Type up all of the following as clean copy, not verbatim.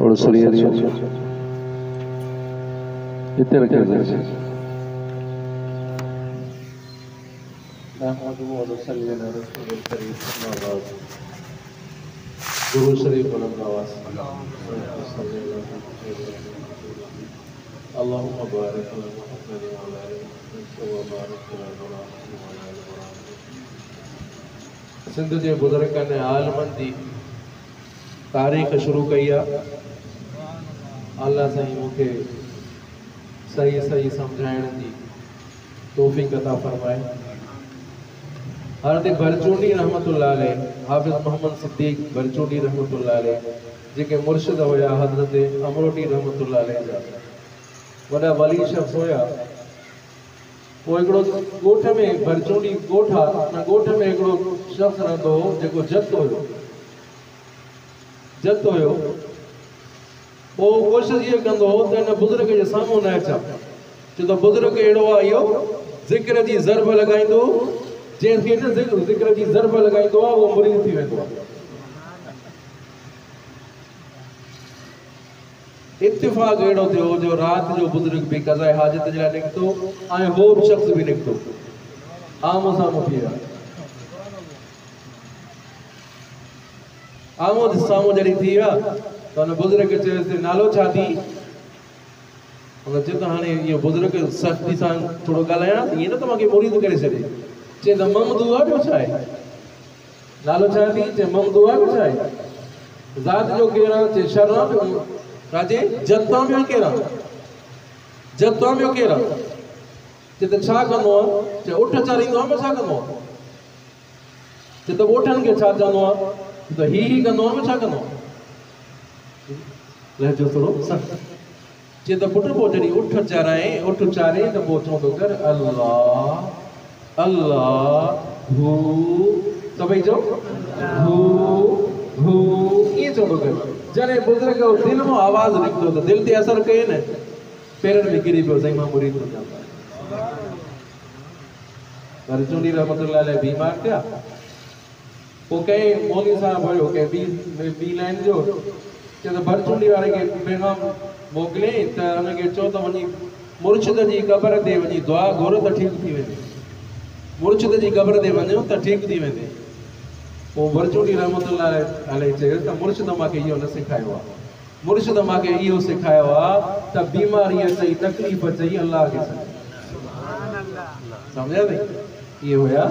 थोड़ा सरिया इतने रखे गुरु शरीफ अल्लाहुम्मा बारिक अला मुहम्मद व अला आलि मुहम्मद व बारिक अला इब्राहीम व अला आलि इब्राहीम। सिंध जे बुज़ुर्गनि आलिमनि जी तारीख़ शुरू कई आहे। अल्लाह साईं मूंखे सही सही सम्झाइण जी तौफ़ीक़ अता फरमाए। हज़रत बरचूनी रहमतुल्लाह अलैह, हाफ़िज़ मोहम्मद सिद्दीक़ बरचूनी रहमतुल्लाह अलैह जेके मुर्शिद हुया हज़रत अमरोटी रहमतुल्लाह अलैह जा वॾा वली शख़्स हुया। पोइ हिकिड़ो ॻोठ में बरचूनी ॻोठ आहे, हुन ॻोठ में हिकिड़ो शख़्स रहंदो हो जेको जत हुयो। पोइ कोशिशि इहा कंदो हो त हिन बुज़ुर्ग जे साम्हूं न अचां। छो त बुज़ुर्ग अहिड़ो आहे, इहो ज़िक्र जी ज़रब लॻाईंदो, जंहिंखे न ज़िक्र जी ज़रब लॻाईंदो आहे उहो मुरीद थी वेंदो आहे। इत्तिफ़ाक़ अहिड़ो थियो जो राति जो बुज़ुर्ग बि क़ज़ाए हाजत जे लाइ निकितो ऐं हो बि शख़्स बि निकितो, आम्हूं साम्हूं थी विया। आम्हूं साम्हूं जॾहिं थी विया त हुन बुज़ुर्ग खे चयोसि नालो छा थी? हुन चयो त हाणे इहो बुज़ुर्ग सख़्ती सां थोरो ॻाल्हायां, ईअं न तव्हांखे मुरीद करे छॾे। चए त ममदू आहे, ॿियो छा आहे? नालो छा थी? चए ममदू आहे, ॿियो छा आहे? ज़ात जो केरु आहे? चए शर्रा राजे जतां ॿियो केरु आहे? जतां ॿियो केरु आहे? चए त छा कंदो आहे? चए उठ चारींदो आहे, मां छा कंदो आहे? चए त ॻोठनि खे छा चवंदो आहे? त ही कंदो आहे, मां छा कंदो आहे? लहजो थोरो सख़्तु। चए त पुटु पोइ जॾहिं उठ चाराए त पोइ चवंदो कर अल्लाह अल्लाह हू, सभई चओ हू हू, ईअं चवंदो कर। जॾहिं बुज़ुर्ग दिल मां आवाज़ निकितो त दिल ते असर कयो न, पेरनि में किरी पियो, साईं मां मुरीद थो थियां। बरचूनी रहमतुल्लाह अलैह बीमार थिया। पोइ कंहिं मौलवी साहब हुयो कंहिं ॿी लाइन जो, चए त बरचूनी वारे खे पैगाम मोकिले त हुनखे चओ त वञी मुर्शिद जी क़बर ते वञी दुआ घुर त ठीकु थी वेंदी। मुर्शिद जी क़बर ते वञो त ठीकु थी वेंदी। पोइ बरचूनी रहमतुल्लाह अलैह चयोसि त मुर्शिद मूंखे इहो न सेखारियो आहे। मुर्शिद मूंखे इहो सेखारियो आहे त बीमारीअ चई, तकलीफ़ चई, अल्लाह खे सम्झा थी? इहे हुया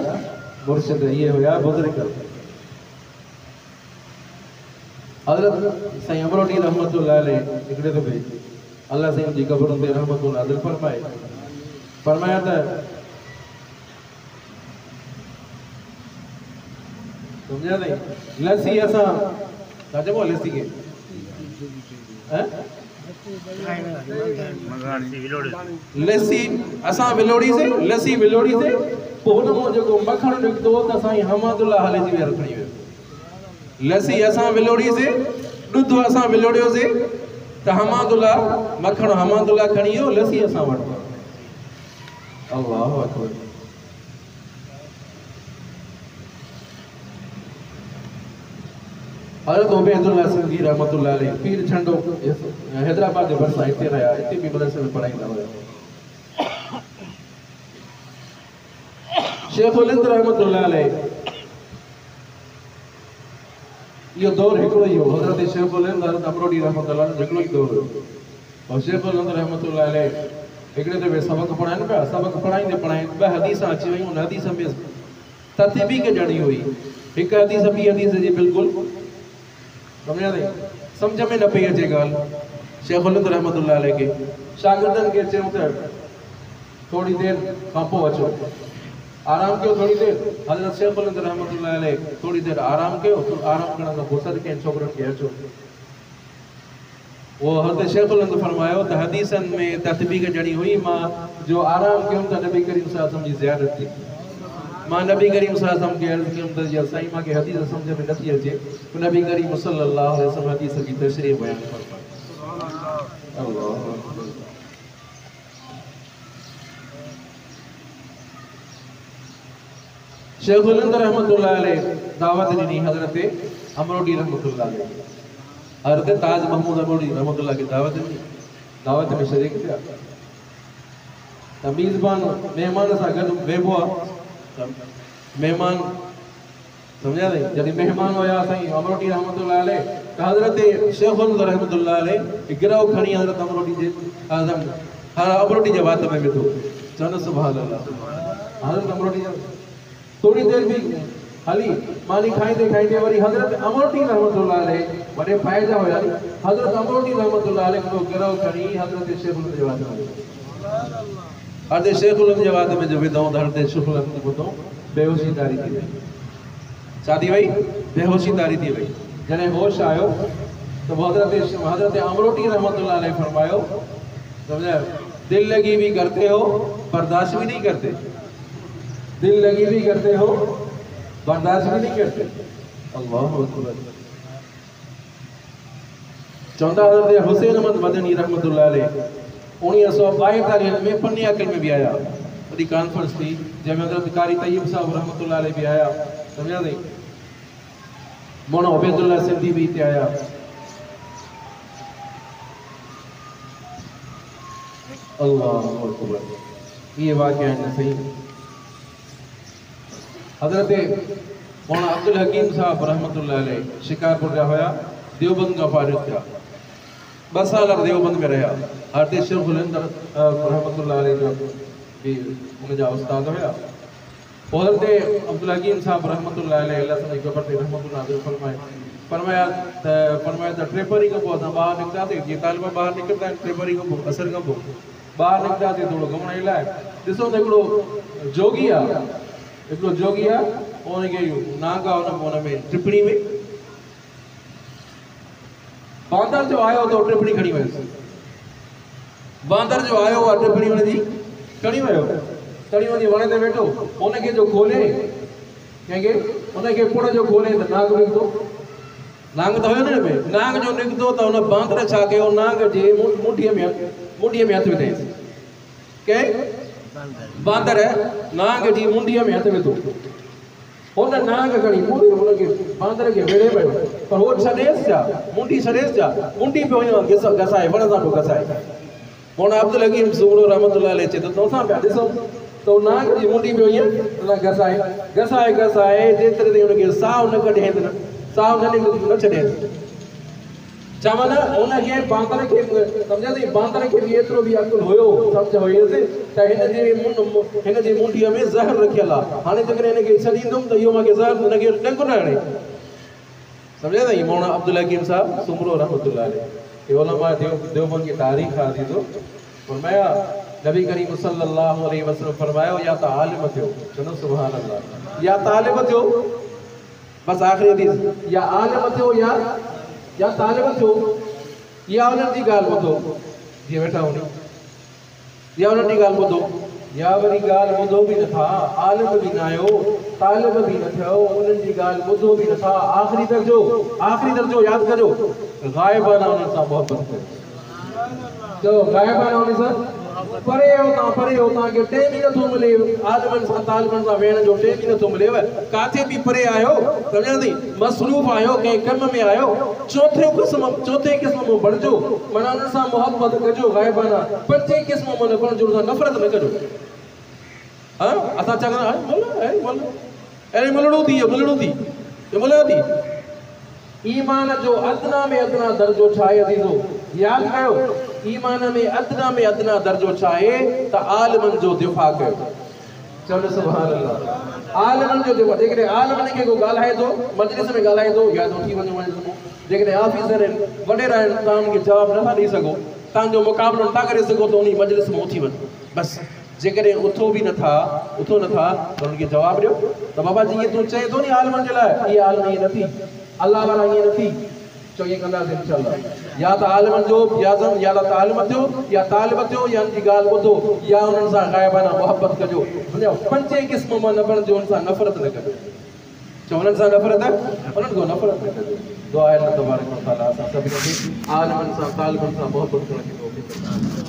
मुर्शिद, इहे हुया बुज़ुर्ग। हज़रत साईं अमरोटी रहमतुल्लाह अलैह हिकिड़े दफ़े अल्लाह साईं जी क़बर ते रहमतुल्लाह नाज़िल फरमाया त सम्झा थी? लस्सी असां छा चइबो लस्सी खे? लस्सी असां विलोड़ीसीं, लस्सी विलोड़ीसीं। पोइ हुन मां जेको मखण निकितो त साईं हमादुल्लाह हले जी रखणी वियो। लस्सी असां विलोड़ीसीं, ॾुध असां विलोड़ियोसीं त हमादुल्लाह मखण हमादुल्लाह खणी वियो, लस्सी असां वटि। अल्लाहु अकबर। हज़रत उबैदुल्लाह सिंधी रहमतुल्लाह अलैह पीर छंडो हैदराबाद जे भरिसां हिते रहिया, हिते बि मदरसे में पढ़ाईंदा हुया। शेखुल हिंद रहमतुल्लाह अलैह, इहो दौर हिकिड़ो ई हो। हज़रत शेखुल हिंद, हज़रत अमरोटी रहमतुल्लाह अलैह हिकिड़ो ई दौर हुयो। और शेखुल हिंद रहमतुल्लाह अलैह हिकिड़े दफ़े सबक़ पढ़ाइनि पिया। सबक़ पढ़ाईंदे पढ़ाईंदे ॿ हदीस अची वियूं। हुन हदीस में तरतीबी खे ॼणी हुई। हिकु हदीस ॿी हदीस जी बिल्कुलु सम्झा थी? सम्झ में न पई अचे ॻाल्हि। शेखुल हिंद रहमतुल्लाह अलैह खे शागिर्दनि खे चयूं त थोरी देरि खां पोइ अचो, आराम कयो थोड़ी देर। हज़रत शेखुल हिंद रहमतुल्लाह अलैह थोड़ी देर आराम कयो। आराम करण खां पोइ सॾ कयनि छोकिरनि खे अचो। वो हज़रत शेखुल हिंद फरमायो त हदीसनि में तरतीबी ॼणी हुई, मां जो आराम कयुमि त नबी करीम सल्लल्लाहु अलैहि वसल्लम जी ज़ियारत थी। मां नबी करीम सल्लल्लाहु अलैहि वसल्लम खे अर्ज़ कयुमि त या साईं मूंखे हदीस सम्झ में नथी अचे, तो नबी करीम सल्लल्लाहु अलैहि वसल्लम हदीस जी तशरीह बयान फरमायो। अल्लाह शेखुल हिंद रहमतुल्लाह अलैह दावत ॾिनी हज़रत अमरोटी रहमतुल्लाह अलैह। हज़रत ताज महमूद अबोड़ी रहमतुल्लाह की दावत में शरीक थिया त मेज़बान मेहमान सां गॾु वेबो आहे। मेहमान समझा नहीं जॾहिं मेहमान हुया साईं अमरोटी रहमतुल्लाह अलैह त हज़रत शेखुल रहमतुल्लाह अलैह गिरह खणी हज़रत अमरोटी जे अमरोटी जे वात में वेठो चवंदो सुभान अल्लाह। हज़रत अमरोटी थोड़ी देर भी हली मानी खाईंदे खाईंदे वरी हज़रत अमरोटी रहमतुल्लाह अलैह वॾे फ़ाइदा हुया हज़रत अमरोटी रहमतुल्लाह अलैह को गिरह खणी हज़रत शेखुल जे वात में हज़रत शेखुल जे वात में जो विधो हज़रत शेखुल जे ॿुधो बेहोशी तारी थी वई। छा थी वई? बेहोशी तारी थी वई। जॾहिं होश आयो तो हज़रत अमरोटी रहमतुल्लाह अलैह फरमायो समझायो दिल लगी भी करते हो बर्दाश्त भी नहीं करते, दिल लगी भी करते हो बर्दाश्त भी नहीं करते। अल्लाहु अकबर। चौंदा हज़रत हुसैन अहमद मदनी रहमतुल्लाह अलैह 1942 में पन्नी अकल में भी आया। वही कॉन्फ्रेंस थी जैमें हज़रत कारी तय्यब साहब रहमतुल्लाह अलैह भी आया। समझा नहीं मोना उबैदुल्लाह सिंधी भी इते आया। अल्लाहु अकबर। ये वाक़या है सही। हज़रत मोना अब्दुल हकीम साहब रहमतुल्लाह अलैह शिकारपुर जा होया देवबंद का फारिग थिया 2 साल देवबंद में रहा। हज़रत शेख बुलंदर रहमतुल्लाह अलैह जो भी उनजा उस्ताद हुया। हज़रत अब्दुल हकीम साहब रहमतुल्लाह अलैह अल्लाह से क़बर ते रहमतुल्लाह फरमाया त ट्रेपरी का पोइ असां ॿाहिरि निकितासीं जीअं तालिबा ॿाहिरि निकिरंदा आहिनि ट्रेपरी खां पोइ असर खां पोइ ॿाहिरि निकितासीं थोरो घुमण लाइ ॾिसो त हिकिड़ो जोगी आहे उनखे नांग आहे हुन में टिपणी में बांदर जो आयो तो टिपणी खणी वियुसि। बांदर जो आयो आहे टिपणी हुनजी खणी वियो खणी वञी वण ते वेठो उनखे जो खोले कंहिंखे उनखे पुण जो खोले त नांग निकितो। नांग त हुयो न में नांग जो निकितो त हुन बांदर छा कयो नांग जे मुठीअ में हथ विधाईंसि। कंहिं बांदर नांग जी मुंडीअ में हथ विधो। हुन नांग खणी पूरी हुनखे बांदर खे वेड़े पियो पर उहो छॾेसि छा मुंडी छॾेसि छा मुंडी पियो घसाए वण सां पियो घसाए। मोना अब्दुल हकीम सुबुह रहमतुल्लाह अलैह चए त तोसां पिया ॾिसूं तो नांग जी मुंडी पियो ईअं घसाए जेतिरे ताईं हुनखे साहु न कढे न साहु न छॾे चवनि उनखे बांदर खे सम्झा थी बांदर खे बि एतिरो बि अकुल हुयो सम्झ हुयसि त हिन जी मुंडीअ में ज़हर रखियल आहे। हाणे जेकॾहिं हिनखे छॾींदुमि त इहो मूंखे ज़हर हुनखे ॾंग न हणे। सम्झा थी मोना अब्दुल हकीम साहब सुमरो रहमतुल्लाह अलैह उलमा देवबंद की तारीख़ आहे थो फरमाया नबी करीम सल्लल्लाहु अलैहि वसल्लम फरमायो या त आलिम थियो चवंदो सुभान अल्लाह या तालिब थियो बस आख़िरी हदीस या आलिम थियो या तालिब थियो या उन्हनि जी ॻाल्हि ॿुधो जीअं वेठा हूंदा या उन्हनि जी ॻाल्हि ॿुधो या वरी ॻाल्हि ॿुधो बि नथा आलिम बि न आहियो तालिब बि न थियो उन्हनि जी ॻाल्हि ॿुधो बि नथा आख़िरी दर्जो यादि कजो ग़ाइबाना उन्हनि सां मोहबत कयो। चओ ग़ाइबाना उन्हनि सां परे हो तव्हांखे टेम ई नथो मिले आलिमनि सां तालिबनि सां वेहण जो टेम ई नथो मिलेव काथे बि परे आहियो सम्झा थी मसरूफ़ आहियो कंहिं कम में आहियो चौथे क़िस्म में बणिजो माना उन्हनि सां मोहबत कजो ग़ाइबाना पंजे क़िस्म में न बणिजो उन्हनि सां नफ़रत न कजो। हाँ असां चवंदा अरे मिलणो थी ईमान जो अदना में अदना दर्जो छा आहे अज़ीज़ो यादि कयो ईमान में अदना दर्जो छा आहे त आलिमनि जो दिफ़ा कयो। चवंदो सुभान अल्लाह आलिमनि जो दिफ़ा जेकॾहिं आलिमनि खे को ॻाल्हाए थो मजलिस में ॻाल्हाए थो या तो थी वञो जेकॾहिं ऑफिसर आहिनि वॾेरा आहिनि तव्हां उनखे जवाबु नथा ॾेई सघो तव्हांजो मुक़ाबिलो नथा करे सघो त उन मजलिस में उथी वञो बसि जेकॾहिं उथो नथा त उनखे जवाबु ॾियो त बाबा जी इहे तूं चए थो नी आलिमनि जे लाइ इहा आलिम ईअं नथी अल्लाह वारा ईअं नथी चो ईअं कंदासीं इंशाअल्लाह या त आलिमनि जो या त तालिम थियो या तालिब थियो या उनजी ॻाल्हि ॿुधो या उन्हनि सां ग़ाइबाना मोहबत कजो सम्झो पंजे क़िस्म मां न बणिजो उन्हनि सां नफ़रत न कजो। चओ उन्हनि सां उन्हनि खां नफ़रत न कजो। दुआ आहे अल्लाह तबारक व तआला असां सभिनी खे आलिमनि सां तालिबनि सां मोहबत करण जी तौफ़ीक़ अता